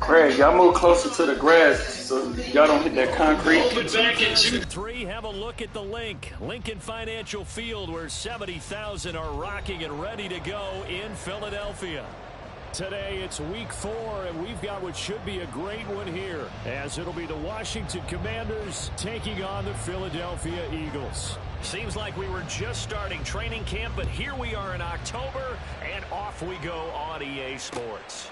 Craig, y'all move closer to the grass so y'all don't hit that concrete. Three, have a look at the link. Lincoln Financial Field, where 70,000 are rocking and ready to go in Philadelphia. Today it's week 4, and we've got what should be a great one here, as it'll be the Washington Commanders taking on the Philadelphia Eagles. Seems like we were just starting training camp, but here we are in October, and off we go on EA Sports.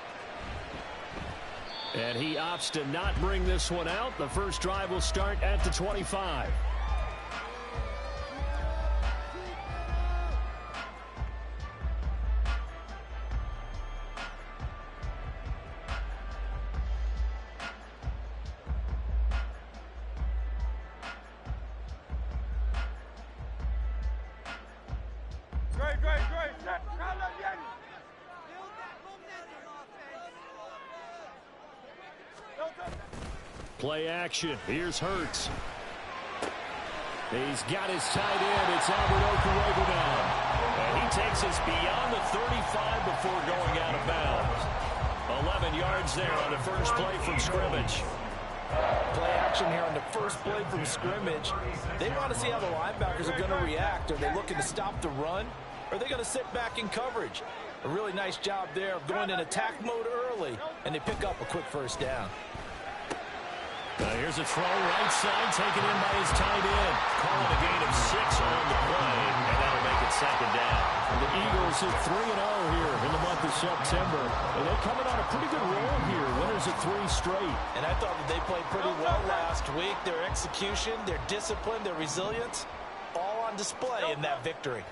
And he opts to not bring this one out. The first drive will start at the 25. Play action. Here's Hurts. He's got his tight end. It's Albert Okwuegbunam now. And he takes us beyond the 35 before going out of bounds. 11 yards there on the first play from scrimmage. Play action here on the first play from scrimmage. They want to see how the linebackers are going to react. Are they looking to stop the run? Or are they going to sit back in coverage? A really nice job there of going in attack mode early, and they pick up a quick first down. Here's a throw right side taken in by his tight end. Calling a gain of 6 on the play, and that'll make it second down. And the Eagles are 3-0 here in the month of September. And they're coming on a pretty good roll here. Winners of 3 straight. And I thought that they played pretty well last week. Their execution, their discipline, their resilience, all on display in that victory.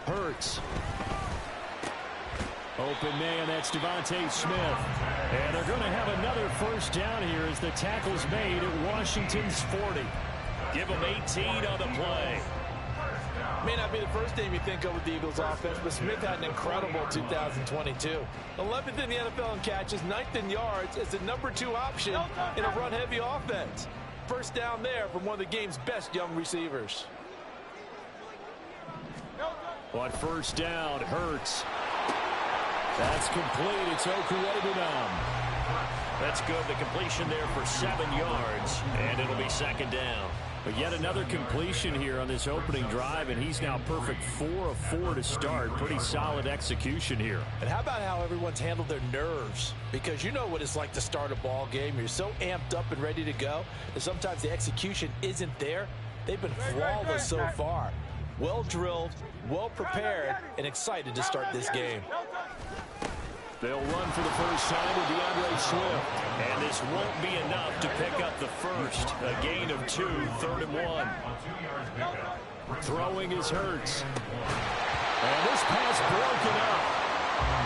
Hurts. Open man, that's Devontae Smith. And they're going to have another first down here as the tackle's made at Washington's 40. Give them 18 on the play. May not be the first name you think of with the Eagles offense, but Smith had an incredible 2022. 11th in the NFL in catches, 9th in yards as the number 2 option in a run-heavy offense. First down there from one of the game's best young receivers. On first down, Hurts. That's complete. It's Okwuegbunam. That's good. The completion there for 7 yards, and it'll be second down. But yet another completion here on this opening drive, and he's now perfect 4 of 4 to start. Pretty solid execution here. And how about how everyone's handled their nerves? Because you know what it's like to start a ball game. You're so amped up and ready to go, and sometimes the execution isn't there. They've been flawless so far. Well drilled, well prepared, and excited to start this game. They'll run for the first time with DeAndre Swift. And this won't be enough to pick up the first. A gain of 2, 3rd and 1. Throwing is Hurts. And this pass broken up.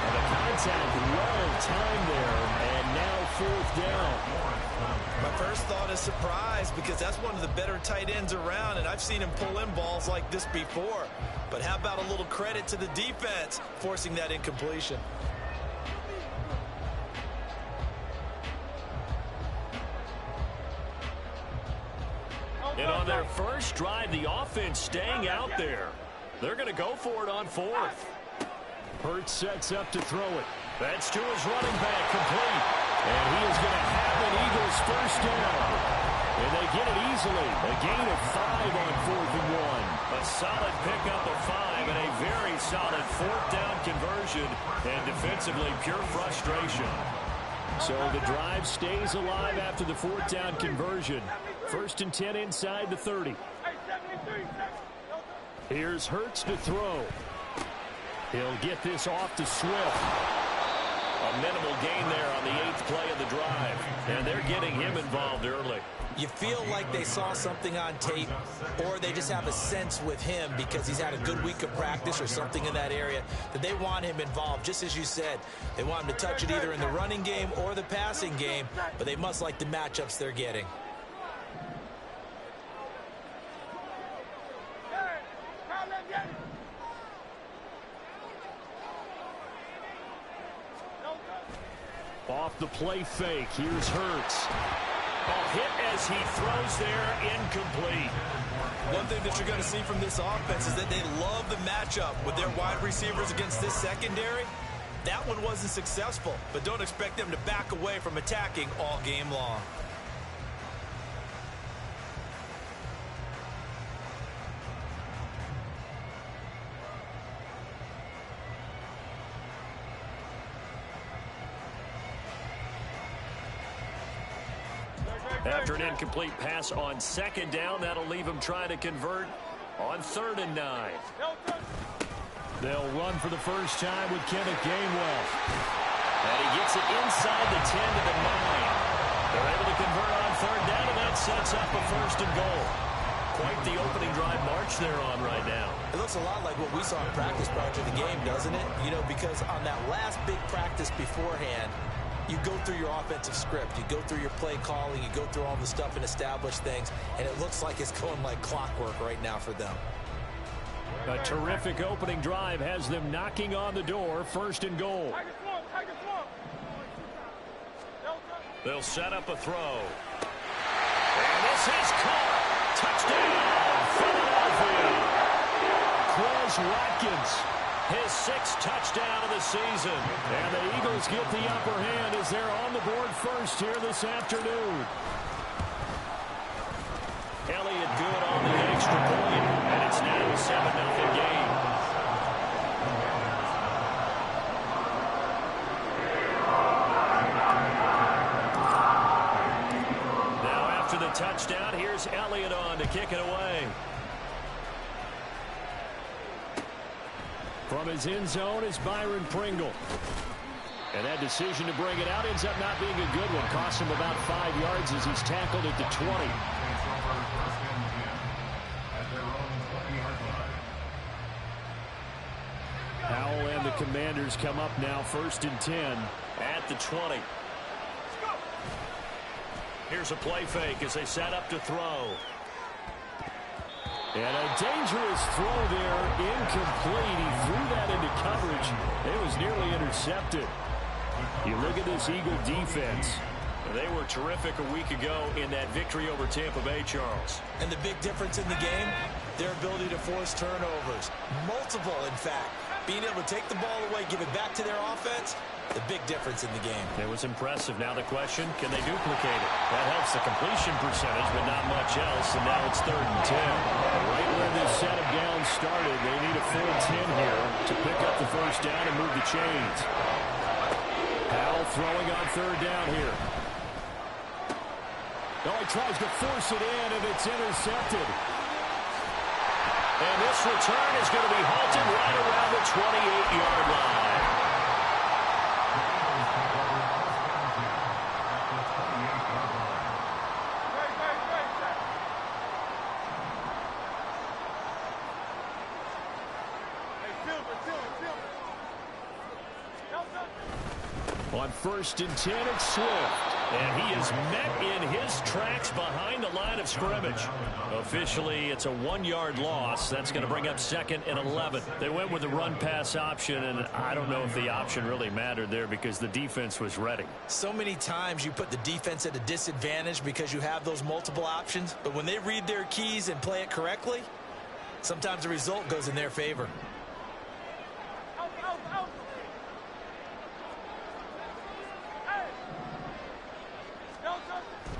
And the contact well timed there. And now 4th down. My first thought is surprise, because that's one of the better tight ends around, and I've seen him pull in balls like this before. But how about a little credit to the defense forcing that incompletion? And on their first drive, the offense staying out there. They're going to go for it on 4th. Hurts sets up to throw it. That's to his running back, complete. And he is going to have an Eagles first down. And they get it easily. A gain of 5 on 4th and 1. A solid pickup of 5 and a very solid 4th down conversion. And defensively, pure frustration. So the drive stays alive after the 4th down conversion. 1st and 10 inside the 30. Here's Hurts to throw. He'll get this off to Swift. A minimal gain there on the 8th play of the drive. And they're getting him involved early. You feel like they saw something on tape, or they just have a sense with him because he's had a good week of practice or something in that area that they want him involved. Just as you said, they want him to touch it either in the running game or the passing game, but they must like the matchups they're getting. Off the play fake, here's Hurts. Ball hit as he throws there, incomplete. One thing that you're going to see from this offense is that they love the matchup with their wide receivers against this secondary. That one wasn't successful, but don't expect them to back away from attacking all game long. After an incomplete pass on second down, that'll leave him trying to convert on 3rd and 9. They'll run for the first time with Kenneth Gainwell. And he gets it inside the 10 to the 9. They're able to convert on 3rd down, and that sets up a 1st and goal. Quite the opening drive march they're on right now. It looks a lot like what we saw in practice prior to the game, doesn't it? You know, because on that last big practice beforehand, you go through your offensive script, you go through your play calling, you go through all the stuff and establish things, and it looks like it's going like clockwork right now for them. A terrific opening drive has them knocking on the door, 1st and goal. They'll set up a throw. And this is caught. Touchdown, Philadelphia. Quez Watkins, his 6th touchdown of the season. And the Eagles get the upper hand as they're on the board first here this afternoon. Elliott good on the extra point, and it's now a 7-0 game. Now after the touchdown, here's Elliott on to kick it away. From his end zone is Byron Pringle. And that decision to bring it out ends up not being a good one. Costs him about 5 yards as he's tackled at the 20. Howell and the Commanders come up now 1st and 10 at the 20. Here's a play fake as they set up to throw. And a dangerous throw there, incomplete. He threw that into coverage. It was nearly intercepted. You look at this Eagle defense. They were terrific a week ago in that victory over Tampa Bay, Charles. And the big difference in the game, their ability to force turnovers. Multiple, in fact. Being able to take the ball away, give it back to their offense, the big difference in the game. It was impressive. Now the question, can they duplicate it? That helps the completion percentage, but not much else, and now it's 3rd and 10. Right where this set of downs started, they need a full 10 here to pick up the 1st down and move the chains. Howell throwing on 3rd down here. No, he tries to force it in, and it's intercepted. And this return is going to be halted right around the 28-yard line. On 1st and 10, it's Swift. And he is met in his tracks behind the line of scrimmage. Officially, it's a 1-yard loss. That's going to bring up 2nd and 11. They went with the run-pass option, and I don't know if the option really mattered there because the defense was ready. So many times you put the defense at a disadvantage because you have those multiple options, but when they read their keys and play it correctly, sometimes the result goes in their favor.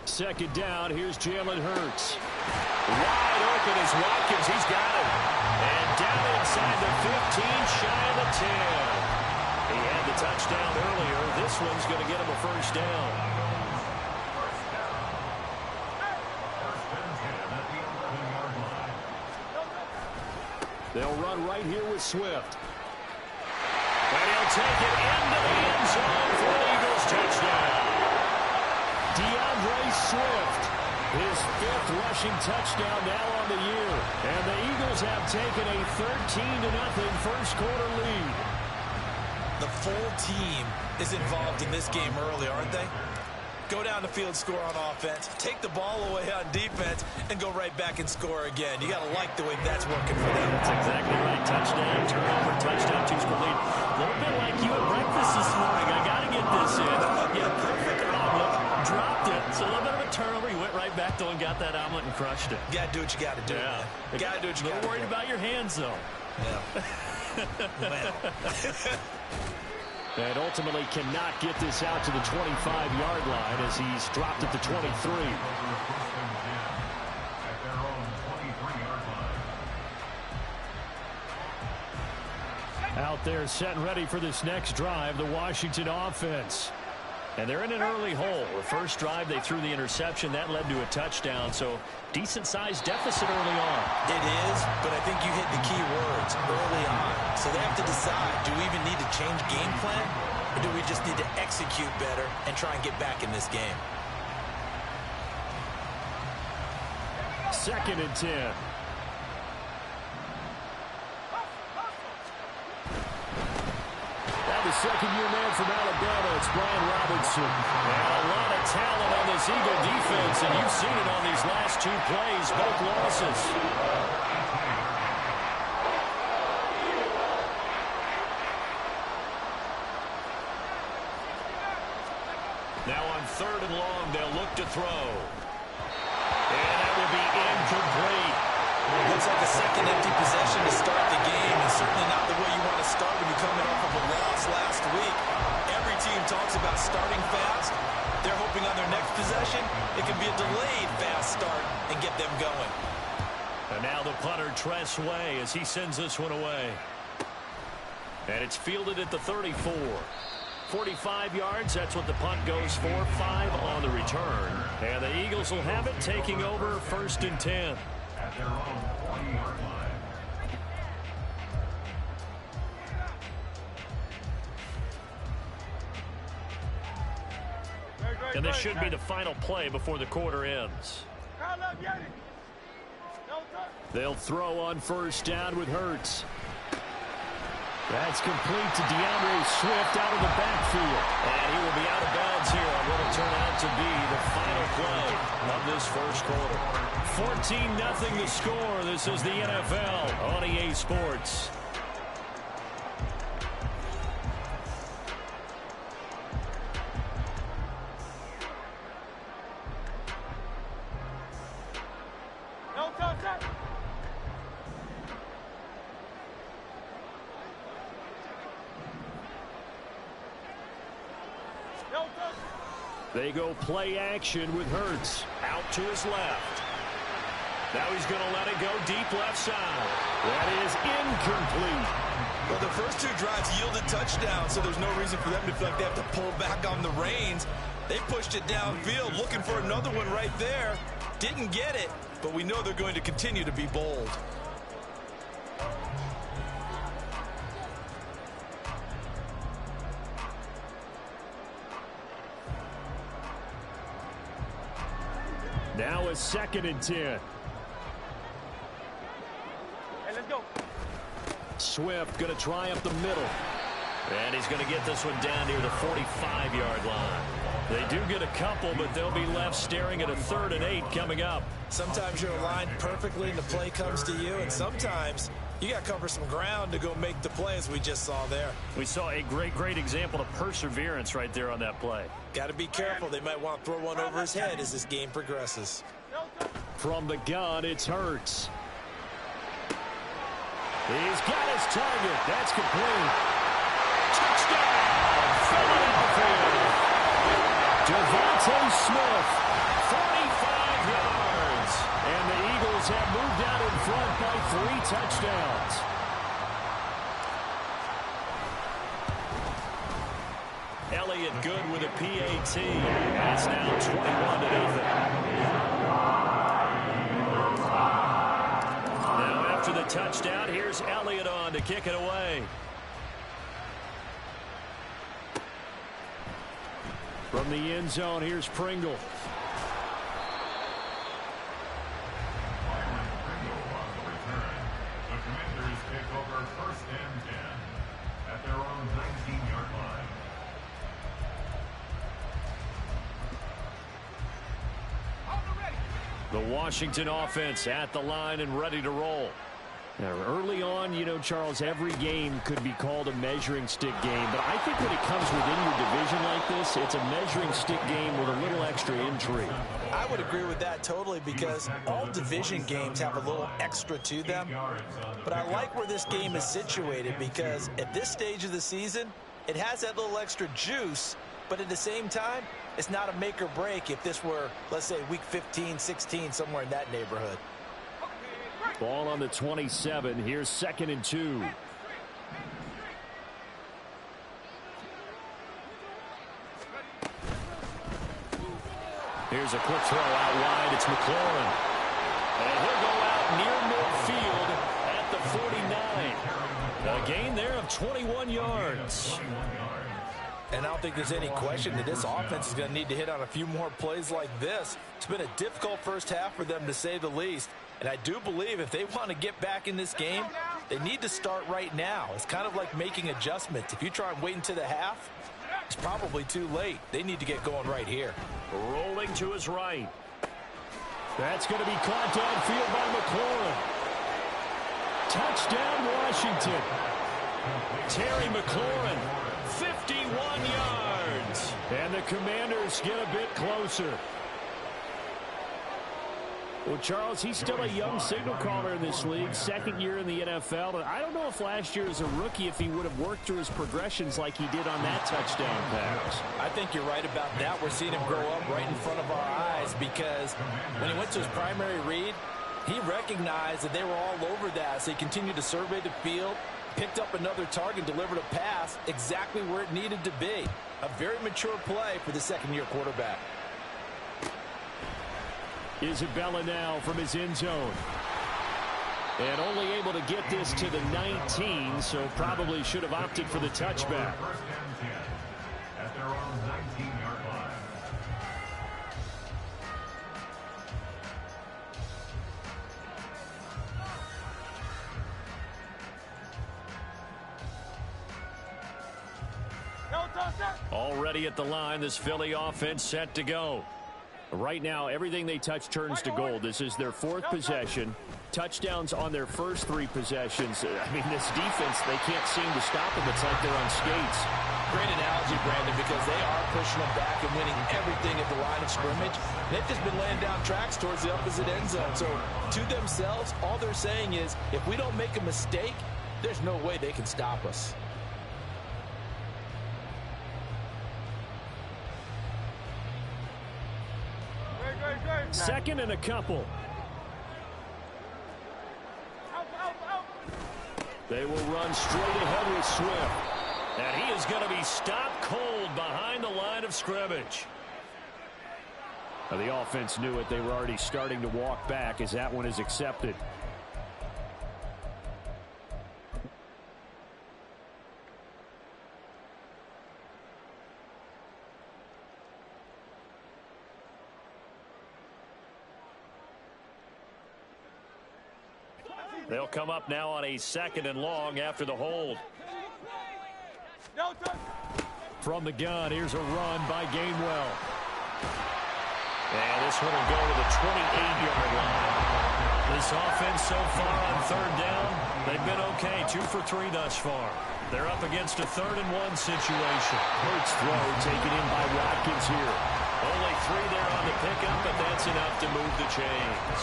Second down, here's Jalen Hurts. Wide open is Watkins, he's got it. And down inside the 15, shy of the 10. He had the touchdown earlier. This one's going to get him a 1st down. They'll run right here with Swift. And he'll take it into the end zone for an Eagles touchdown. DeAndre Swift, his 5th rushing touchdown now on the year. And the Eagles have taken a 13-0 first quarter lead. The full team is involved in this game early, aren't they? Go down the field, score on offense, take the ball away on defense, and go right back and score again. You got to like the way that's working for them. That's exactly right. Touchdown, turnover, touchdown, 2-score lead. A little bit like you at breakfast this morning. I got to get this in. Yeah, perfect omelet. Dropped it. It's a little bit of a turnover. He went went right back though and got that omelet and crushed it. You got to do what you got to do, man. You got to do what you got to do. A little worried about your hands, though. Yeah. And ultimately cannot get this out to the 25-yard line as he's dropped at the 23. Out there set and ready for this next drive, the Washington offense. And they're in an early hole. The first drive, they threw the interception. That led to a touchdown, so decent-sized deficit early on. It is, but I think you hit the key words early on. So they have to decide, do we even need to change game plan, or do we just need to execute better and try and get back in this game? 2nd and 10. The second-year man from Alabama, it's Brian Robinson. And a lot of talent on this Eagle defense, and you've seen it on these last 2 plays, both losses. Now on 3rd and long, they'll look to throw. And that will be incomplete. Looks like a second empty possession to start the game, and certainly not the way you want to start when you're coming off of a loss last week. Every team talks about starting fast. They're hoping on their next possession it can be a delayed fast start and get them going. And now the punter, Tress Way, as he sends this one away. And it's fielded at the 34. 45 yards, that's what the punt goes for. 5 on the return. And the Eagles will have it, taking over 1st and 10. At their own 40-yard line. And this should be the final play before the quarter ends. They'll throw on 1st down with Hurts. That's complete to DeAndre Swift out of the backfield. And he will be out of bounds here on what will turn out to be the final play of this first quarter. 14-0 the score. This is the NFL on EA Sports. They go play action with Hurts out to his left. Now he's going to let it go deep left side. That is incomplete. Well, the first 2 drives yielded touchdowns, so there's no reason for them to feel like they have to pull back on the reins. They pushed it downfield, looking for another one right there. Didn't get it, but we know they're going to continue to be bold. Now a 2nd and 10. Hey, let's go. Swift going to try up the middle. And he's going to get this one down near the 45-yard line. They do get a couple, but they'll be left staring at a 3rd and 8 coming up. Sometimes you're aligned perfectly and the play comes to you, and sometimes you got to cover some ground to go make the play, as we just saw there. We saw a great example of perseverance right there on that play. Got to be careful. They might want to throw one over his head as this game progresses. From the gun, it's Hurts. He's got his target. That's complete. Touchdown! Philadelphia! Devontae Smith, 45 yards. And the Eagles have moved out in front by 3 touchdowns. Elliott good with a PAT. And it's now 21-0. Now after the touchdown, here's Elliott on to kick it away. From the end zone, here's Pringle. At their own 19-yard line. The Washington offense at the line and ready to roll. Now, early on, you know, Charles, every game could be called a measuring stick game. But I think when it comes within your division like this, it's a measuring stick game with a little extra intrigue. I would agree with that totally because all division games have a little extra to them. But I like where this game is situated because at this stage of the season, it has that little extra juice. But at the same time, it's not a make or break if this were, let's say, week 15, 16, somewhere in that neighborhood. Ball on the 27. Here's 2nd and 2. Here's a quick throw out wide. It's McLaurin. And he'll go out near midfield at the 49. A gain there of 21 yards. And I don't think there's any question that this offense is going to need to hit on a few more plays like this. It's been a difficult first half for them, to say the least. And I do believe if they want to get back in this game, they need to start right now. It's kind of like making adjustments. If you try and wait until the half, it's probably too late. They need to get going right here. Rolling to his right. That's going to be caught downfield by McLaurin. Touchdown, Washington. Terry McLaurin, 51 yards. And the Commanders get a bit closer. Well, Charles, he's still a young signal caller in this league, 2nd year in the NFL. And I don't know if last year as a rookie, if he would have worked through his progressions like he did on that touchdown pass. I think you're right about that. We're seeing him grow up right in front of our eyes because when he went to his primary read, he recognized that they were all over that. So he continued to survey the field, picked up another target, delivered a pass exactly where it needed to be. A very mature play for the 2nd-year quarterback. Isabella now from his end zone. And only able to get this to the 19, so probably should have opted for the touchback. First and 10 at their own 19-yard line. Already at the line, this Philly offense set to go. Right now, everything they touch turns to gold. This is their 4th possession. Touchdowns on their first 3 possessions. I mean, this defense, they can't seem to stop them. It's like they're on skates. Great analogy, Brandon, because they are pushing them back and winning everything at the line of scrimmage. They've just been laying down tracks towards the opposite end zone. So to themselves, all they're saying is, if we don't make a mistake, there's no way they can stop us. 2nd and a couple. They will run straight ahead with Swift. And he is going to be stopped cold behind the line of scrimmage. Now, the offense knew it. They were already starting to walk back as that one is accepted. They'll come up now on a 2nd and long after the hold. From the gun, here's a run by Gainwell. And this one will go to the 28-yard line. This offense so far on 3rd down, they've been okay. 2 for 3 thus far. They're up against a 3rd and 1 situation. Hurts throw taken in by Watkins here. Only 3 there on the pickup, but that's enough to move the chains.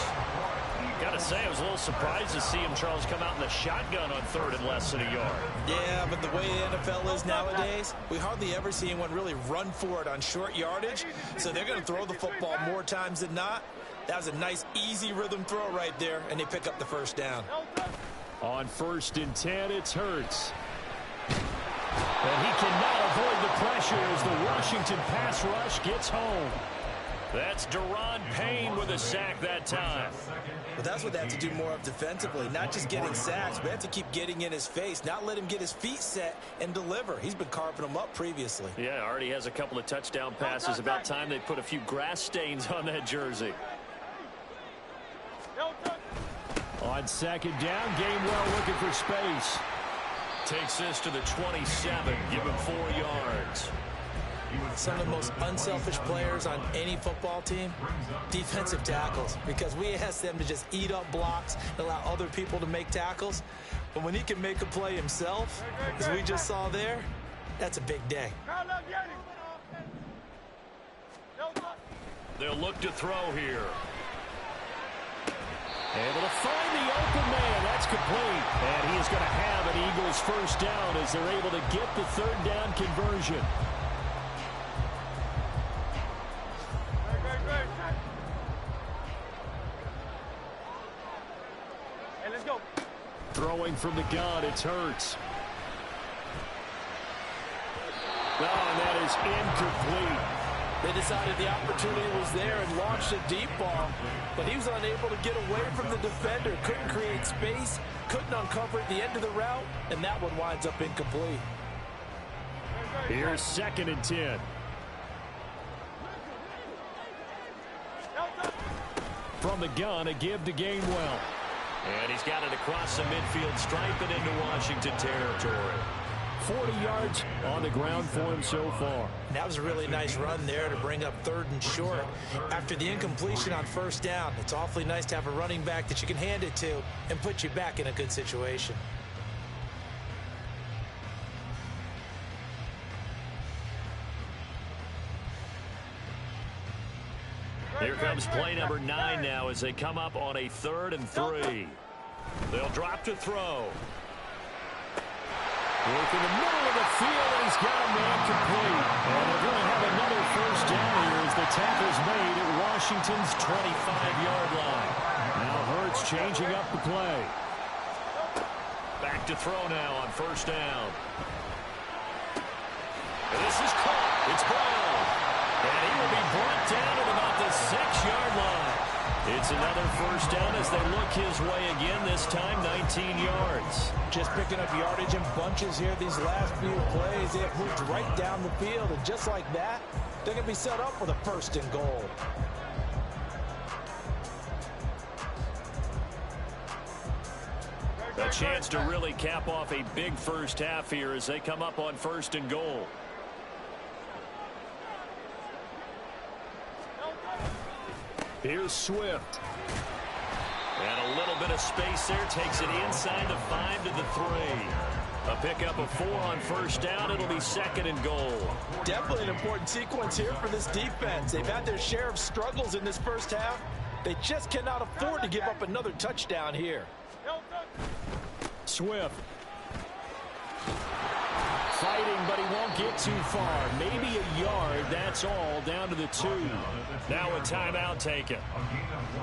Got to say, I was a little surprised to see him, Charles, come out in the shotgun on 3rd and less than a yard. Yeah, but the way the NFL is nowadays, we hardly ever see anyone really run for it on short yardage. So they're going to throw the football more times than not. That was a nice, easy rhythm throw right there, and they pick up the 1st down. On 1st and 10, it's Hurts. And he cannot avoid the pressure as the Washington pass rush gets home. That's Daron Payne with a sack that time. But that's what they have to do more of defensively, not just getting sacks, but they have to keep getting in his face, not let him get his feet set and deliver. He's been carving them up previously. Yeah, already has a couple of touchdown passes. About time they put a few grass stains on that jersey. On 2nd down, Gainwell looking for space. Takes this to the 27, give him 4 yards. some of the most unselfish players on any football team? Defensive tackles, because we ask them to just eat up blocks and allow other people to make tackles. But when he can make a play himself, as we just saw there, that's a big day. They'll look to throw here. Able to find the open man. That's complete. And he is going to have an Eagles first down as they're able to get the third down conversion. Hey, let's go. Throwing from the gun, it's Hurts. Oh, and that is incomplete. They decided the opportunity was there and launched a deep ball, but he was unable to get away from the defender, couldn't create space, couldn't uncover at the end of the route, and that one winds up incomplete. Here's 2nd and 10. From the gun, a give to Gainwell. And he's got it across the midfield stripe and into Washington territory. 40 yards on the ground for him so far. That was a really nice run there to bring up 3rd and short. After the incompletion on 1st down, it's awfully nice to have a running back that you can hand it to and put you back in a good situation. Here comes play number 9 now as they come up on a 3rd and 3. They'll drop to throw. Work in the middle of the field, and he's got a man complete. And they're going to have another first down here as the tackle's made at Washington's 25-yard line. Now Hurts changing up the play. Back to throw now on 1st down. And this is caught. It's Brown. And he will be brought down at about the 6-yard line. It's another first down as they look his way again, this time 19 yards. Just picking up yardage in bunches here these last few plays. They have moved right down the field, and just like that, they're going to be set up for the 1st and goal. A chance to really cap off a big first half here as they come up on 1st and goal. Here's Swift. And a little bit of space there. Takes it inside the 5 to the 3. A pickup of 4 on 1st down. It'll be 2nd and goal. Definitely an important sequence here for this defense. They've had their share of struggles in this first half. They just cannot afford to give up another touchdown here. Swift. Fighting, but he won't get too far. Maybe a yard, that's all, down to the 2. Now a timeout taken.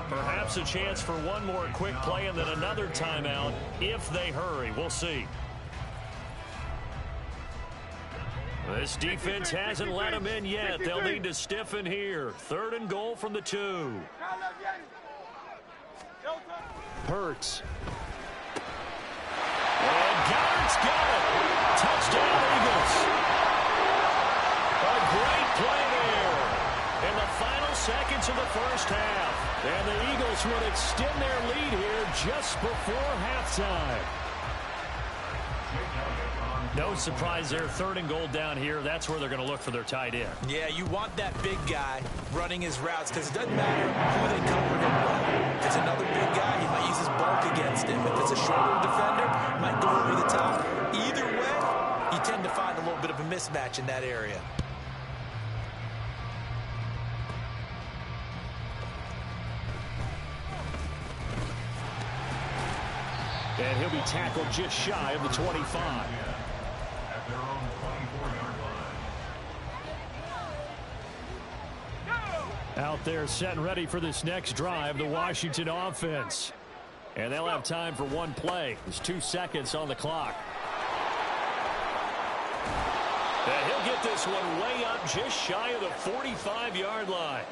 Perhaps a chance for one more quick play and then another timeout if they hurry. We'll see. This defense hasn't let them in yet. They'll need to stiffen here. 3rd and goal from the 2. Hurts. And Goddard's got it. Touchdown, Eagles. A great play there in the final seconds of the first half. And the Eagles would extend their lead here just before halftime. No surprise there. 3rd and goal down here. That's where they're going to look for their tight end. Yeah, you want that big guy running his routes because it doesn't matter who they cover him with. If it's another big guy, he might use his bulk against him. If it's a shorter defender, he might go over the top. Either way, you tend to find a little bit of a mismatch in that area. And he'll be tackled just shy of the 25. At their own 24-yard line. Out there set and ready for this next drive, the Washington offense. And they'll have time for one play. There's 2 seconds on the clock. And he'll get this one way up just shy of the 45-yard line.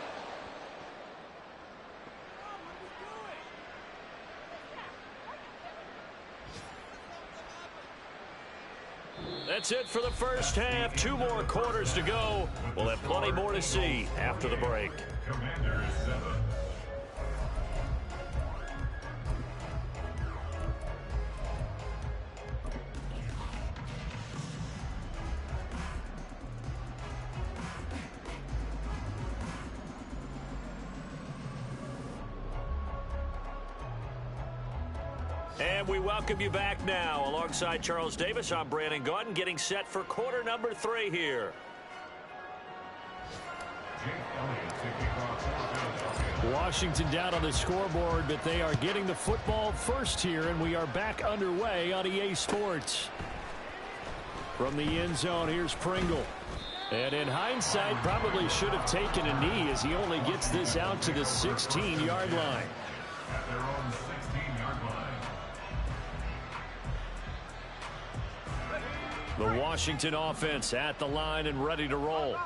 That's it for the first half. 2 more quarters to go. We'll have plenty more to see after the break. Commanders 7. And we welcome you back now. Alongside Charles Davis, I'm Brandon Gaudin, getting set for quarter number 3 here. Washington down on the scoreboard, but they are getting the football first here, and we are back underway on EA Sports. From the end zone, here's Pringle. And in hindsight, probably should have taken a knee as he only gets this out to the 16-yard line. At their own 16-yard line. The Washington offense at the line and ready to roll.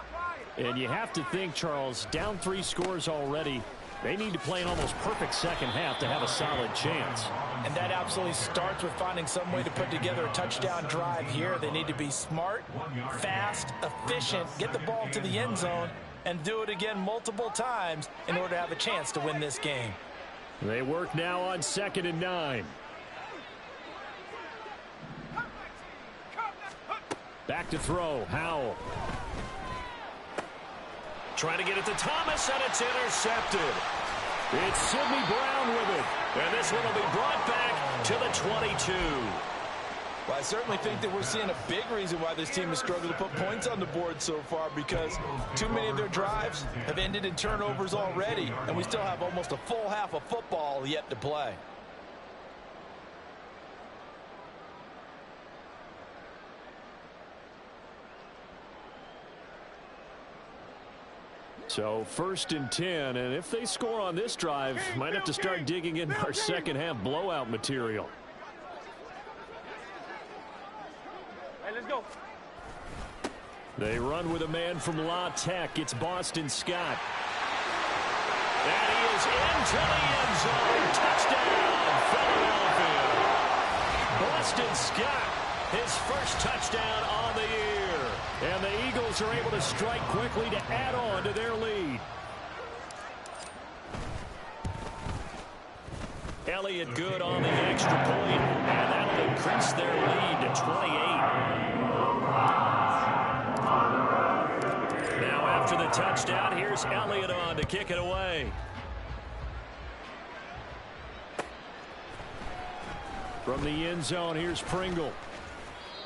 And you have to think, Charles, down 3 scores already. They need to play an almost perfect second half to have a solid chance. And that absolutely starts with finding some way to put together a touchdown drive here. They need to be smart, fast, efficient, get the ball to the end zone, and do it again multiple times in order to have a chance to win this game. They work now on 2nd and 9. Back to throw, Howell. Trying to get it to Thomas, and it's intercepted. It's Sidney Brown with it. And this one will be brought back to the 22. Well, I certainly think that we're seeing a big reason why this team has struggled to put points on the board so far, because too many of their drives have ended in turnovers already, and we still have almost a full half of football yet to play. So 1st and 10, and if they score on this drive, might have to start digging in our second half blowout material. Hey, let's go. They run with a man from La Tech. It's Boston Scott. And he is into the end zone. Touchdown, Philadelphia. Boston Scott, his first touchdown on the year. And the Eagles are able to strike quickly to add on to their lead. Elliott good on the extra point, and that'll increase their lead to 28. Now after the touchdown, here's Elliott on to kick it away. From the end zone, here's Pringle.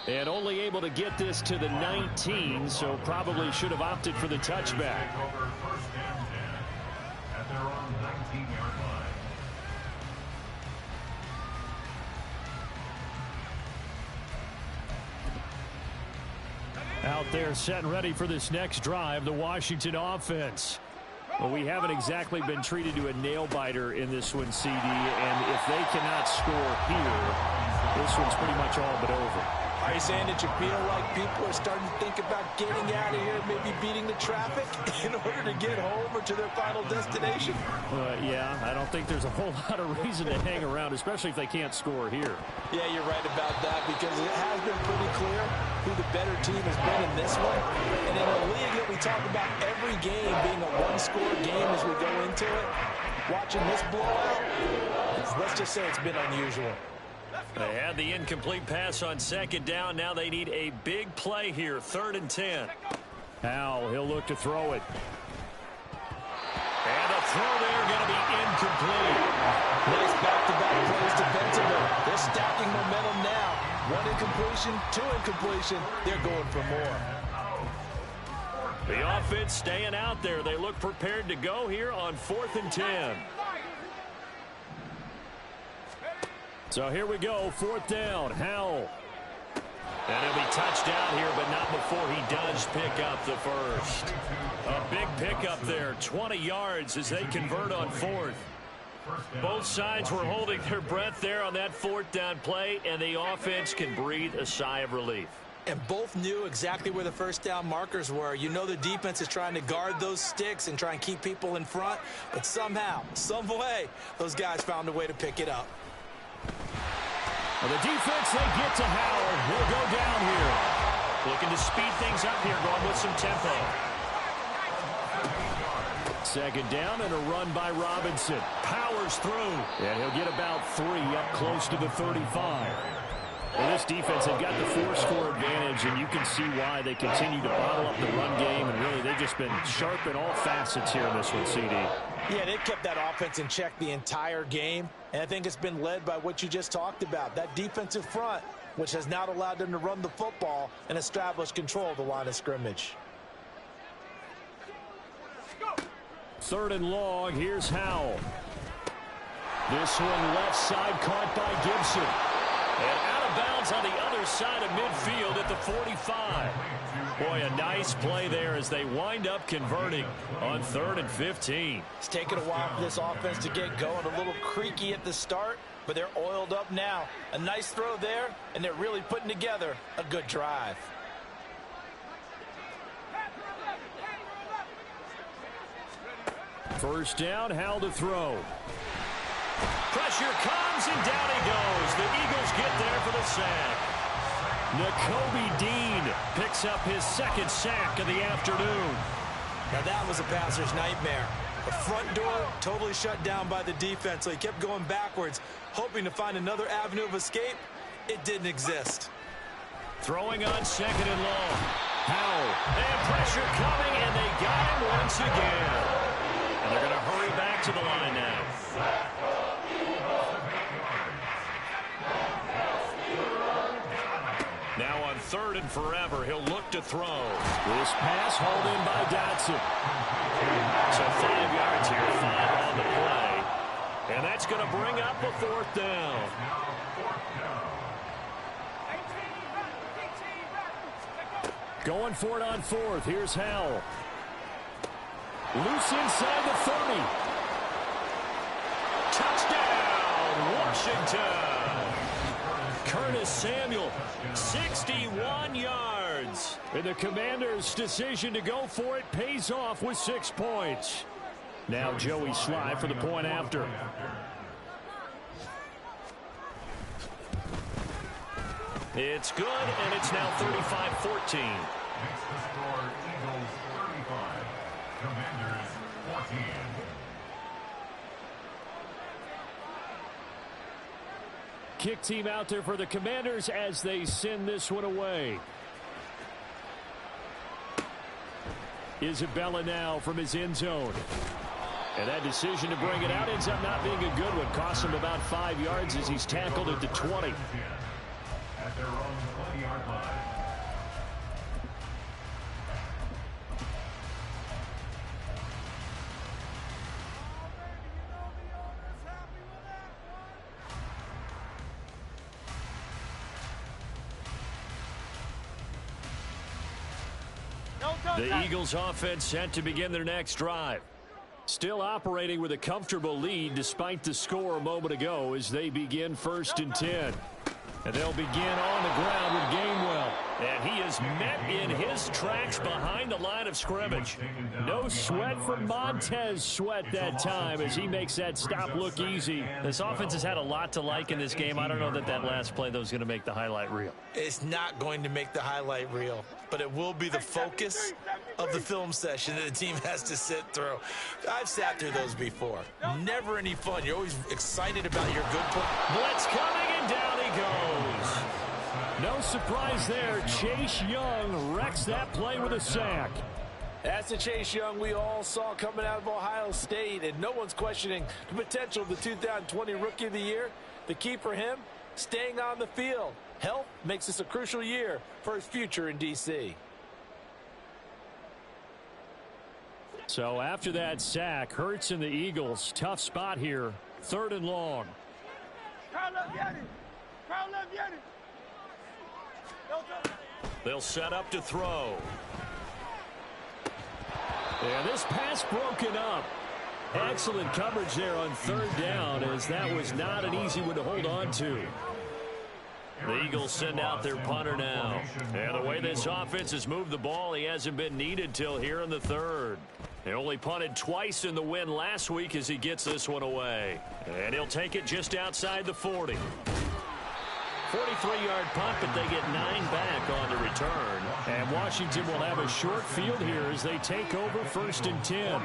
And only able to get this to the 19, so probably should have opted for the touchback. Over 1st and 10 at their own 19-yard line. Out there set and ready for this next drive, the Washington offense. Well, we haven't exactly been treated to a nail-biter in this one, CD, and if they cannot score here, this one's pretty much all but over. Are you saying that you feel like people are starting to think about getting out of here, maybe beating the traffic in order to get home or to their final destination? Yeah, I don't think there's a whole lot of reason to hang around, especially if they can't score here. Yeah, you're right about that, because it has been pretty clear who the better team has been in this one. And in a league that we talk about every game being a one-score game as we go into it, watching this blowout, let's just say it's been unusual. They had the incomplete pass on 2nd down. Now they need a big play here, 3rd and 10. Howell, he'll look to throw it. And the throw there going to be incomplete. Nice back-to-back plays defensively. They're stacking momentum now. 1 incompletion, 2 incompletion. They're going for more. The offense staying out there. They look prepared to go here on 4th and 10. So here we go, 4th down, Howell. And he'll be touched down here, but not before he does pick up the first. A big pickup there, 20 yards as they convert on 4th. Both sides were holding their breath there on that 4th down play, and the offense can breathe a sigh of relief. And both knew exactly where the first down markers were. You know the defense is trying to guard those sticks and try and keep people in front, but somehow, some way, those guys found a way to pick it up. Well, the defense, they get to Howell. Will go down here. Looking to speed things up here, going with some tempo. 2nd down and a run by Robinson. Powers through. And he'll get about 3 up close to the 35. Well, this defense, they've got the 4-score advantage, and you can see why they continue to bottle up the run game. And really, they've just been sharp in all facets here in this one, CD. Yeah, they've kept that offense in check the entire game, and I think it's been led by what you just talked about, that defensive front, which has now allowed them to run the football and establish control of the line of scrimmage. 3rd and long, here's Howell. This one left side caught by Gibson. And out of bounds on the other side of midfield at the 45. Boy, a nice play there as they wind up converting on 3rd and 15. It's taken a while for this offense to get going. A little creaky at the start, but they're oiled up now. A nice throw there, and they're really putting together a good drive. First down, Howell to throw. Pressure comes, and down he goes. The Eagles get there for the sack. Nakobe Dean picks up his 2nd sack of the afternoon. Now that was a passer's nightmare. The front door totally shut down by the defense, so he kept going backwards, hoping to find another avenue of escape. It didn't exist. Throwing on 2nd and long. Howell. And pressure coming, and they got him once again. And they're going to hurry back to the line now. Now on 3rd and forever, he'll look to throw. This pass hauled in by Dotson. So 5 yards here, 5 on the play. And that's going to bring up a 4th down. Going for it on 4th. Here's Howell. Loose inside the 30. Touchdown, Washington. Curtis Samuel, 61 yards. And the Commanders' decision to go for it pays off with 6 points. Now Joey Sly for the point after. It's good, and it's now 35-14. Makes the score Eagles 35, Commanders 14. Kick team out there for the Commanders as they send this one away. Isabella now from his end zone. And that decision to bring it out ends up not being a good one. Costs him about 5 yards as he's tackled at the 20. At their own 20-yard line. The Eagles offense set to begin their next drive. Still operating with a comfortable lead despite the score a moment ago as they begin 1st and 10. And they'll begin on the ground with Gainwell. And he is met in his tracks behind the line of scrimmage. No sweat from Montez Sweat that time as he makes that stop look easy. This offense has had a lot to like in this game. I don't know that last play, though, is going to make the highlight reel. It's not going to make the highlight reel, but it will be the focus of the film session that the team has to sit through. I've sat through those before. Never any fun. You're always excited about your good play. Blitz coming, and down he goes. No surprise there. Chase Young wrecks that play with a sack. That's the Chase Young we all saw coming out of Ohio State, and no one's questioning the potential of the 2020 Rookie of the Year. The key for him, staying on the field. Health makes this a crucial year for his future in D.C. So after that sack, Hurts and the Eagles, tough spot here. 3rd and long. They'll set up to throw. And this pass broken up. Excellent coverage there on 3rd down, as that was not an easy one to hold on to. The Eagles send out their punter now. And the way this offense has moved the ball, he hasn't been needed till here in the 3rd. They only punted twice in the win last week as he gets this one away. And he'll take it just outside the 40. 43-yard punt, but they get 9 back on the return. And Washington will have a short field here as they take over 1st and 10.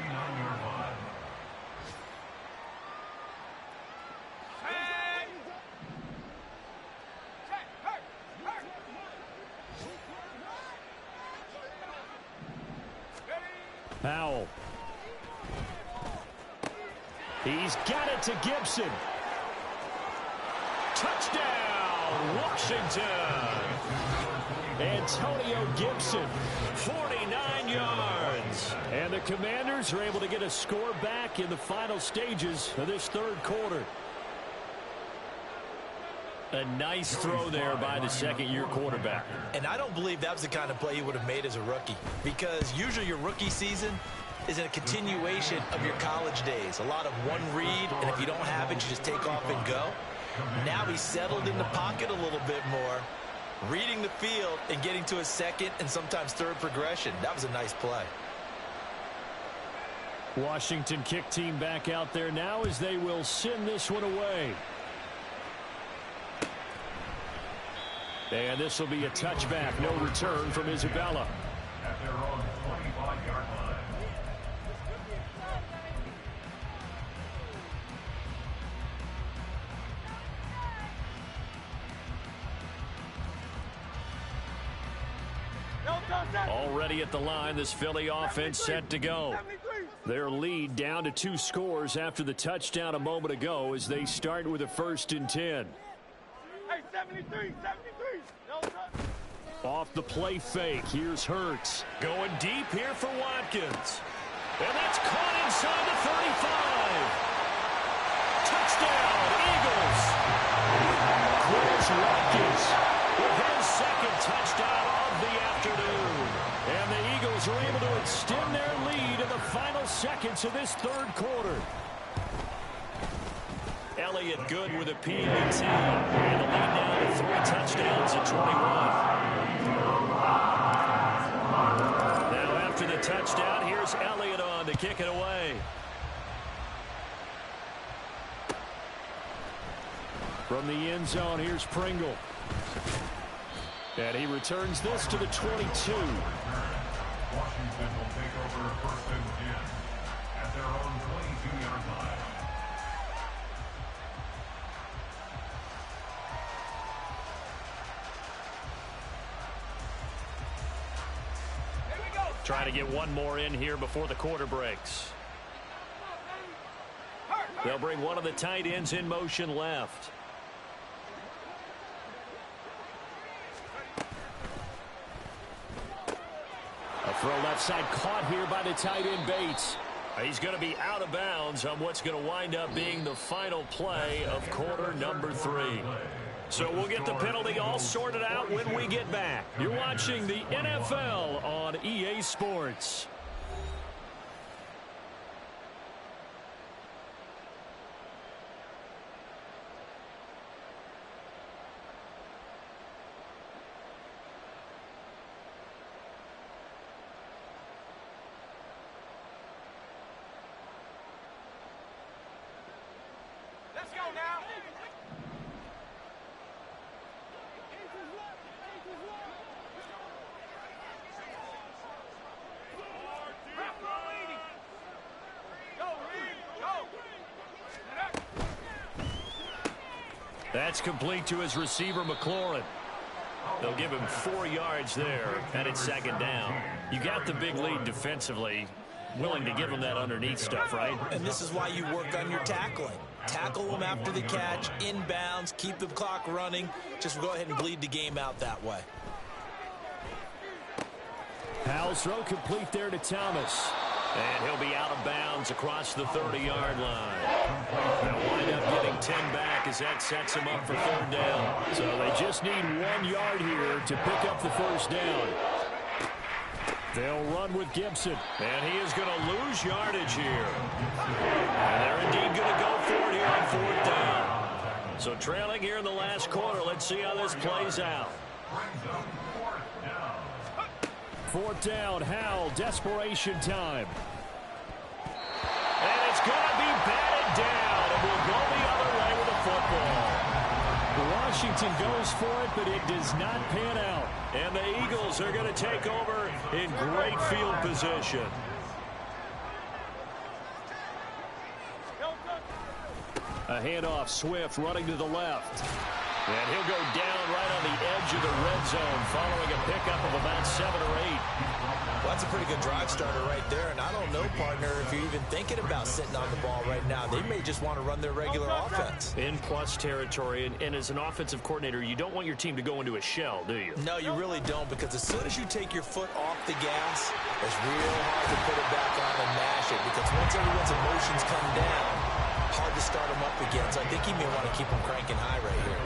Powell. He's got it to Gibson. Touchdown, Washington. Antonio Gibson, 49 yards. And the Commanders are able to get a score back in the final stages of this third quarter. A nice throw there by the second-year quarterback. And I don't believe that was the kind of play he would have made as a rookie, because usually your rookie season is a continuation of your college days. A lot of one read, and if you don't have it, you just take off and go. Now he's settled in the pocket a little bit more, reading the field and getting to a second and sometimes third progression. That was a nice play. Washington kick team back out there now as they will send this one away. And this will be a touchback. No return from Isabella. At their own 25-yard line. Already at the line, this Philly offense set to go. Their lead down to 2 scores after the touchdown a moment ago as they start with a 1st and 10. Hey, 73. Off the play fake, here's Hurts. Going deep here for Watkins. And that's caught inside the 35. Touchdown, Eagles. Chris Watkins with his second touchdown of the afternoon. And the Eagles are able to extend their lead in the final seconds of this third quarter. Elliott good with a PAT. And the lead down to 3 touchdowns at 21. Now after the touchdown, here's Elliott on to kick it away. From the end zone, here's Pringle. And he returns this to the 22. Washington will take over 1st and 10 at their own 22-yard line. Trying to get one more in here before the quarter breaks. They'll bring one of the tight ends in motion left. A throw left side caught here by the tight end Bates. He's going to be out of bounds on what's going to wind up being the final play of quarter number 3. So we'll get the penalty all sorted out when we get back. You're watching the NFL on EA Sports. Let's go now. That's complete to his receiver, McLaurin. They'll give him 4 yards there, and it's 2nd down. You got the big lead defensively. Willing to give him that underneath stuff, right? And this is why you work on your tackling. Tackle them after the catch, inbounds, keep the clock running. Just go ahead and bleed the game out that way. Powell's throw complete there to Thomas. And he'll be out of bounds across the 30-yard line. They'll wind up getting 10 back as that sets him up for 3rd down. So they just need 1 yard here to pick up the 1st down. They'll run with Gibson. And he is going to lose yardage here. And they're indeed going to go for it here on 4th down. So trailing here in the last quarter. Let's see how this plays out. 4th down, Howell, desperation time. And it's going to be batted down, and we'll go the other way with the football. Washington goes for it, but it does not pan out. And the Eagles are going to take over in great field position. A handoff, Swift running to the left. And he'll go down right on the edge of the red zone following a pickup of about 7 or 8. Well, that's a pretty good drive starter right there, and I don't know, partner, if you're even thinking about sitting on the ball right now. They may just want to run their regular offense. In plus territory, and as an offensive coordinator, you don't want your team to go into a shell, do you? No, you really don't, because as soon as you take your foot off the gas, it's real hard to put it back on and mash it, because once everyone's emotions come down, hard to start them up again. So I think he may want to keep them cranking high right here.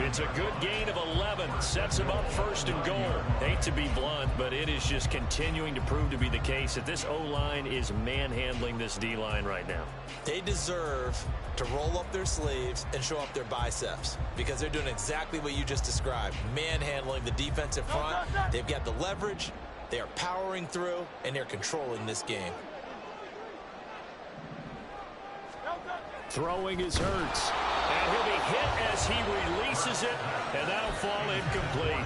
It's a good gain of 11. Sets him up first and goal. Hate to be blunt, but it is just continuing to prove to be the case that this O-line is manhandling this D-line right now. They deserve to roll up their sleeves and show up their biceps, because they're doing exactly what you just described, manhandling the defensive front. They've got the leverage, they are powering through, and they're controlling this game. Throwing is Hurts. And he'll be hit as he releases it, and that'll fall incomplete.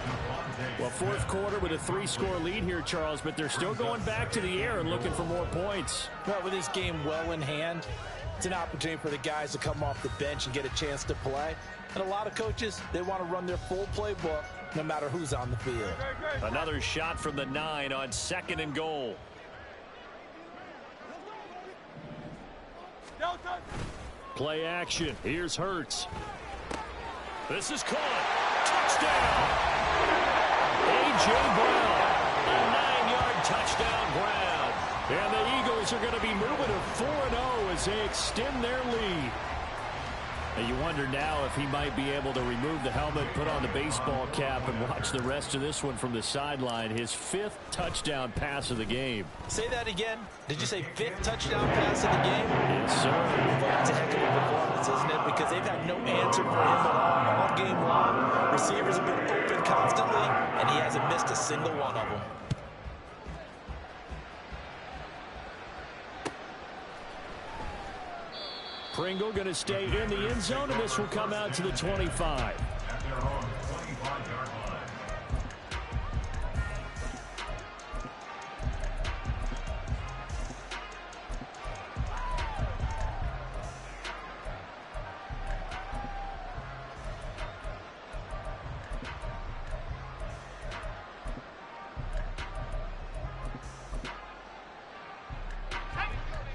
Well, fourth quarter with a 3-score lead here, Charles, but they're still going back to the air and looking for more points. Well, with this game well in hand, it's an opportunity for the guys to come off the bench and get a chance to play. And a lot of coaches, they want to run their full playbook no matter who's on the field. Another shot from the 9 on 2nd and goal. Play action. Here's Hurts. This is caught. Touchdown. A.J. Brown. A 9-yard touchdown grab. And the Eagles are going to be moving to 4-0 as they extend their lead. And you wonder now if he might be able to remove the helmet, put on the baseball cap, and watch the rest of this one from the sideline. His 5th touchdown pass of the game. Say that again. Did you say 5th touchdown pass of the game? Yes, sir. Well, that's a heck of a performance, isn't it? Because they've had no answer for him all game long. Receivers have been open constantly, and he hasn't missed a single one of them. Pringle going to stay in the end zone, and this will come out to the 25. At their own 25-yard line.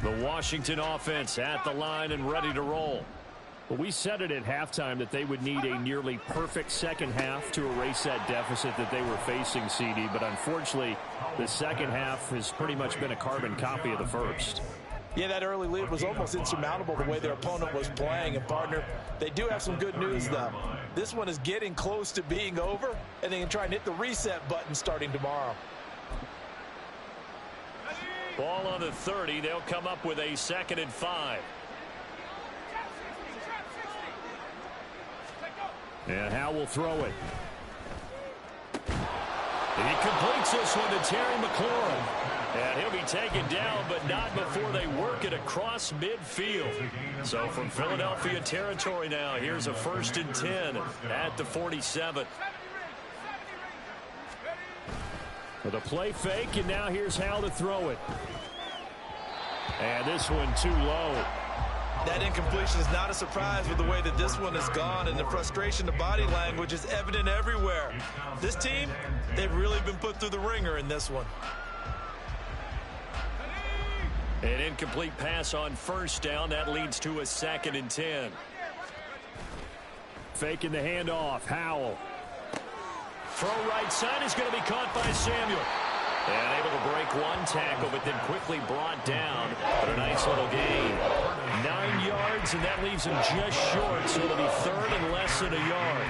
The Washington offense at the line and ready to roll. Well, we said it at halftime that they would need a nearly perfect second half to erase that deficit that they were facing, CD. But unfortunately, the second half has pretty much been a carbon copy of the first. Yeah, that early lead was almost insurmountable the way their opponent was playing. And, partner, they do have some good news, though. This one is getting close to being over, and they can try and hit the reset button starting tomorrow. Ball on the 30. They'll come up with a 2nd and 5. And Howe will throw it. He completes this one to Terry McLaurin. And he'll be taken down, but not before they work it across midfield. So from Philadelphia territory now, here's a 1st and 10 at the 47. With a play fake, and now here's Howe to throw it. And this one too low. That incompletion is not a surprise with the way that this one has gone, and the frustration, the body language is evident everywhere. This team, they've really been put through the ringer in this one. An incomplete pass on 1st down. That leads to a 2nd and 10. Faking the handoff. Howell. Throw right side is going to be caught by Samuel. And able to break one tackle, but then quickly brought down. But a nice little gain. 9 yards, and that leaves him just short, so it'll be 3rd and less than a yard.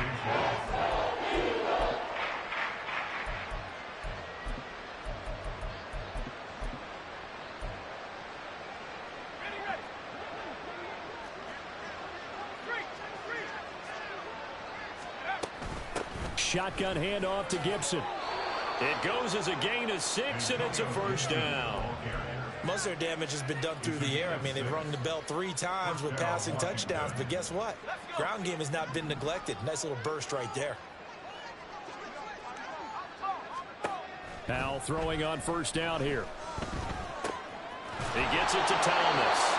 Shotgun handoff to Gibson. It goes as a gain of 6, and it's a 1st down. Most of their damage has been done through the air. I mean, they've rung the bell 3 times with passing touchdowns, but guess what? Ground game has not been neglected. Nice little burst right there. Now throwing on 1st down here. He gets it to Thomas.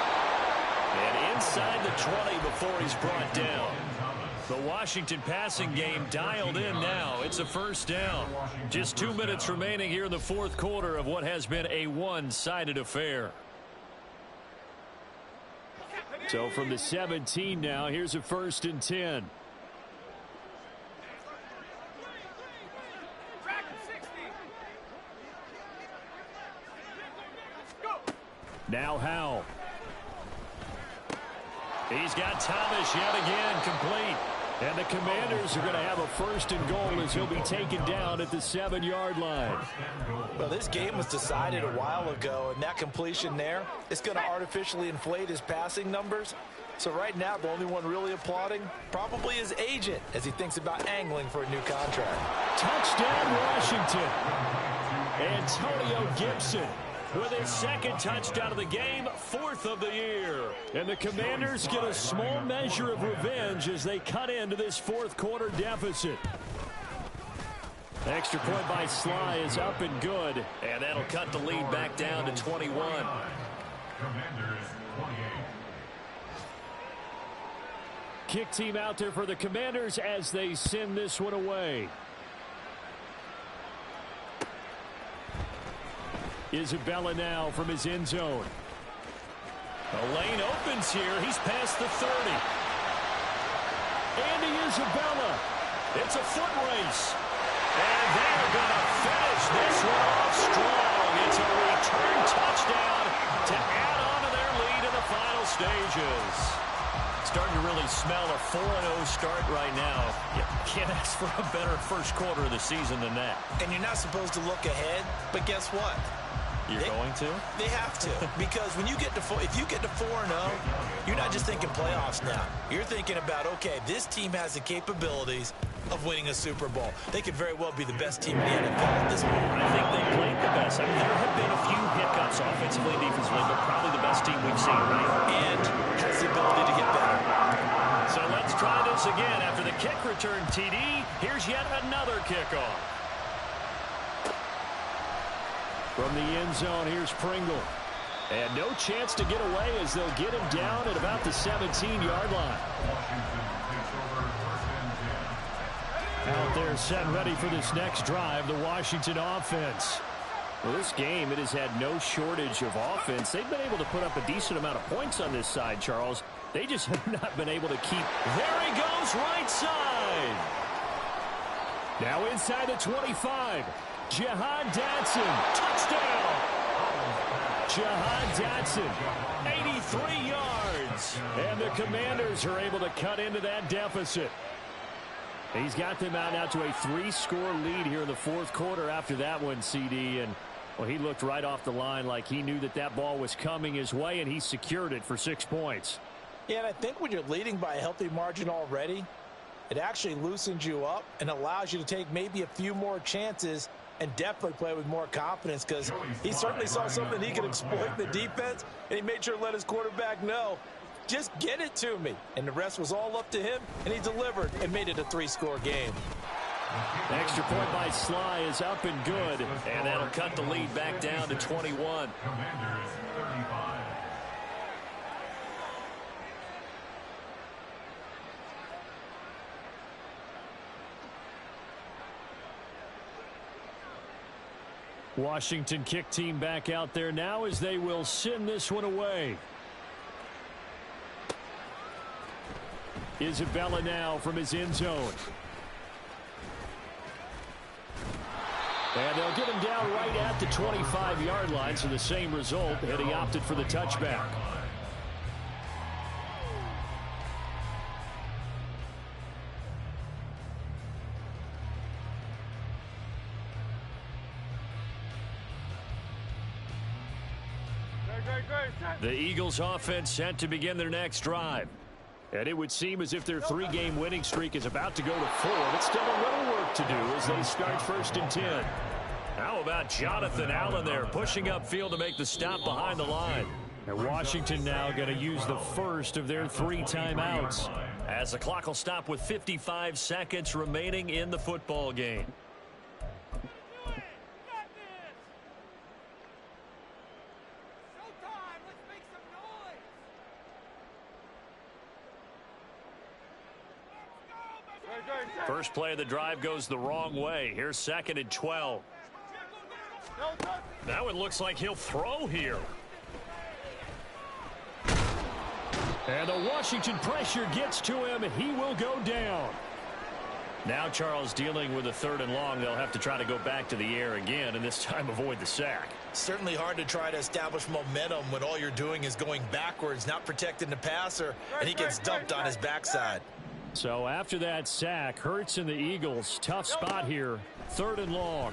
And inside the 20 before he's brought down. The Washington passing game dialed in now. It's a first down. Just 2 minutes remaining here in the fourth quarter of what has been a one-sided affair. So from the 17 now, here's a 1st and 10. Now Howell. He's got Thomas yet again complete. And the Commanders are going to have a 1st and goal as he'll be taken down at the 7-yard line. Well, this game was decided a while ago, and that completion there is going to artificially inflate his passing numbers. So right now, the only one really applauding probably his agent as he thinks about angling for a new contract. Touchdown, Washington. Antonio Gibson with his 2nd touchdown of the game, 4th of the year. And the Commanders get a small measure of revenge as they cut into this 4th quarter deficit. Extra point by Sly is up and good. And that'll cut the lead back down to 21. Commanders 28. Kick team out there for the Commanders as they send this one away. Isabella now from his end zone. The lane opens here. He's past the 30. Andy Isabella. It's a foot race. And they're going to finish this one off strong. It's a return touchdown to add on to their lead in the final stages. Starting to really smell a 4-0 start right now. You can't ask for a better first quarter of the season than that. And you're not supposed to look ahead, but guess what? You're going to? They have to, because when you get to if you get to 4-0, you're not just thinking playoffs now. You're thinking about, okay, this team has the capabilities of winning a Super Bowl. They could very well be the best team in the NFL at this point. I think they played the best. I mean, there have been a few hiccups offensively and defensively, but probably the best team we've seen, right? And has the ability to get better. So let's try this again. After the kick return TD, here's yet another kickoff. From the end zone, here's Pringle. And no chance to get away as they'll get him down at about the 17-yard line. Washington takes over 1st and 10. Out there set ready for this next drive, the Washington offense. Well, this game, it has had no shortage of offense. They've been able to put up a decent amount of points on this side, Charles. They just have not been able to keep. There he goes, right side. Now inside the 25. Jahan Dotson, touchdown! Jahan Dotson, 83 yards. And the Commanders are able to cut into that deficit. He's got them out now to a 3-score lead here in the 4th quarter after that one, CD. And, well, he looked right off the line like he knew that that ball was coming his way, and he secured it for 6 points. Yeah, and I think when you're leading by a healthy margin already, it actually loosens you up and allows you to take maybe a few more chances and definitely play with more confidence, because he certainly saw something he could exploit in the defense, and he made sure to let his quarterback know, just get it to me. And the rest was all up to him, and he delivered and made it a 3-score game. Extra point by Sly is up and good, and that'll cut the lead back down to 21. Commanders 35. Washington kick team back out there now as they will send this one away. Isabella now from his end zone. And they'll get him down right at the 25-yard line, so the same result, and he opted for the touchback. The Eagles offense set to begin their next drive. And it would seem as if their 3-game winning streak is about to go to 4, but still a little work to do as they start 1st and 10. How about Jonathan Allen there pushing upfield to make the stop behind the line? And Washington now going to use the first of their 3 timeouts as the clock will stop with 55 seconds remaining in the football game. First play of the drive goes the wrong way. Here's 2nd and 12. Now it looks like he'll throw here. And the Washington pressure gets to him, and he will go down. Now Charles dealing with a 3rd and long. They'll have to try to go back to the air again, and this time avoid the sack. Certainly hard to try to establish momentum when all you're doing is going backwards, not protecting the passer, and he gets dumped on his backside. So after that sack, Hurts and the Eagles, tough spot here, 3rd and long.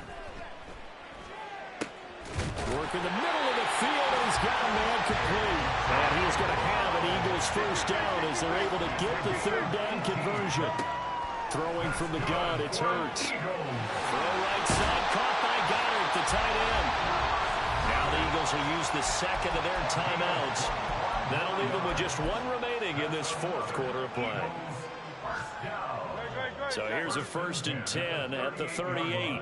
Work in the middle of the field, and he's got a man complete. And he is going to have an Eagles first down as they're able to get the 3rd down conversion. Throwing from the gun, it's Hurts. Throw right side, caught by Goddard, the tight end. Now the Eagles will use the 2nd of their timeouts. That'll leave them with just 1 remaining in this 4th quarter of play. So here's a 1st and 10 at the 38.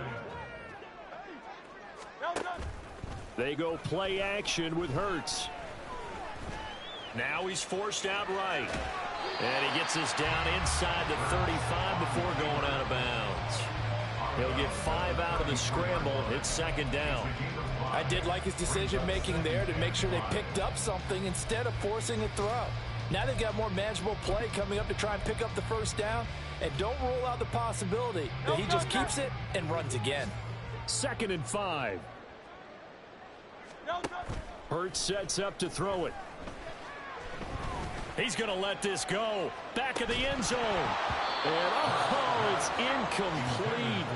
They go play action with Hurts. Now he's forced out right. And he gets us down inside the 35 before going out of bounds. He'll get 5 out of the scramble. It's 2nd down. I did like his decision-making there to make sure they picked up something instead of forcing a throw. Now they've got more manageable play coming up to try and pick up the 1st down. And don't rule out the possibility that he just keeps it and runs again. 2nd and 5. Hurts sets up to throw it. He's going to let this go. Back of the end zone. And, oh, it's incomplete.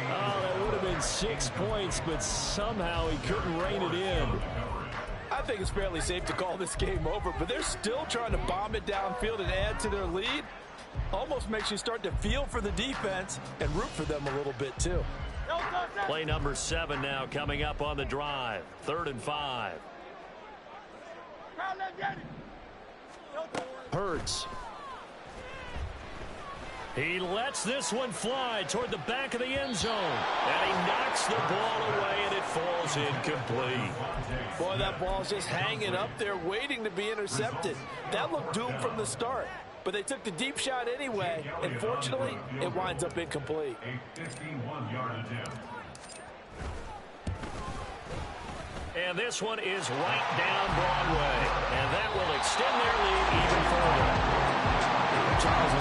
Oh, that would have been 6 points, but somehow he couldn't rein it in. I think it's fairly safe to call this game over, but they're still trying to bomb it downfield and add to their lead. Almost makes you start to feel for the defense and root for them a little bit, too. Play number 7 now coming up on the drive. 3rd and 5. Hurts. He lets this one fly toward the back of the end zone. And he knocks the ball away, and it falls incomplete. Boy, that ball's just hanging up there waiting to be intercepted. That looked doomed from the start. But they took the deep shot anyway, and fortunately, it winds up incomplete. A 51-yard attempt. And this one is right down Broadway. And that will extend their lead even further. Charles